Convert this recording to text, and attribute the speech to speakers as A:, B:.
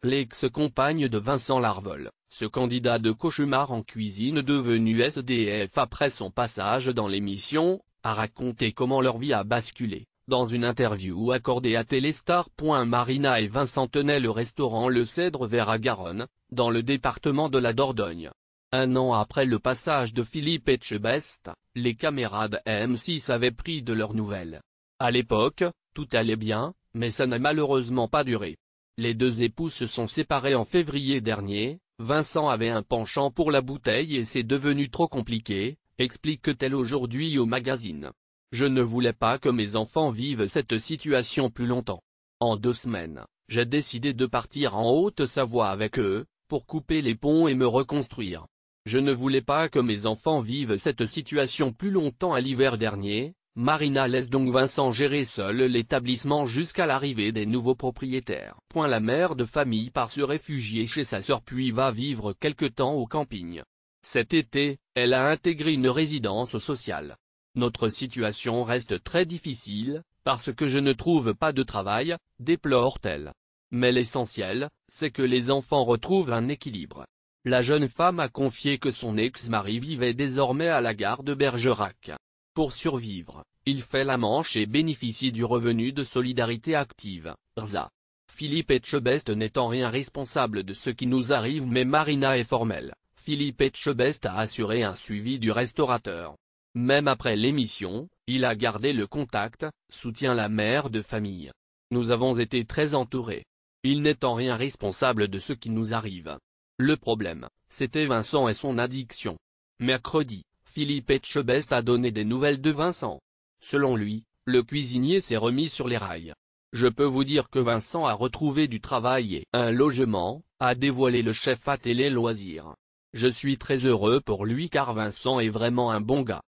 A: l'ex-compagne de Vincent Larvol, ce candidat de cauchemar en cuisine devenu SDF après son passage dans l'émission, a raconté comment leur vie a basculé. Dans une interview accordée à Téléstar. Marina et Vincent tenaient le restaurant Le Cèdre vers à Garonne, dans le département de la Dordogne. Un an après le passage de Philippe Etchebest, les caméras de M6 avaient pris de leurs nouvelles. À l'époque, tout allait bien, mais ça n'a malheureusement pas duré. Les deux époux se sont séparés en février dernier. Vincent avait un penchant pour la bouteille et c'est devenu trop compliqué, explique-t-elle aujourd'hui au magazine. Je ne voulais pas que mes enfants vivent cette situation plus longtemps. En 2 semaines, j'ai décidé de partir en Haute-Savoie avec eux, pour couper les ponts et me reconstruire. Je ne voulais pas que mes enfants vivent cette situation plus longtemps. À l'hiver dernier, Marina laisse donc Vincent gérer seul l'établissement jusqu'à l'arrivée des nouveaux propriétaires. La mère de famille part se réfugier chez sa sœur puis va vivre quelque temps au camping. Cet été, elle a intégré une résidence sociale. Notre situation reste très difficile, parce que je ne trouve pas de travail, déplore-t-elle. Mais l'essentiel, c'est que les enfants retrouvent un équilibre. La jeune femme a confié que son ex-mari vivait désormais à la gare de Bergerac. Pour survivre, il fait la manche et bénéficie du revenu de solidarité active, RSA. Philippe Etchebest n'est en rien responsable de ce qui nous arrive mais Marina est formelle. Philippe Etchebest a assuré un suivi du restaurateur. Même après l'émission, il a gardé le contact, soutient la mère de famille. Nous avons été très entourés. Il n'est en rien responsable de ce qui nous arrive. Le problème, c'était Vincent et son addiction. Mercredi, Philippe Etchebest a donné des nouvelles de Vincent. Selon lui, le cuisinier s'est remis sur les rails. Je peux vous dire que Vincent a retrouvé du travail et un logement, a dévoilé le chef à Télé Loisirs. Je suis très heureux pour lui car Vincent est vraiment un bon gars.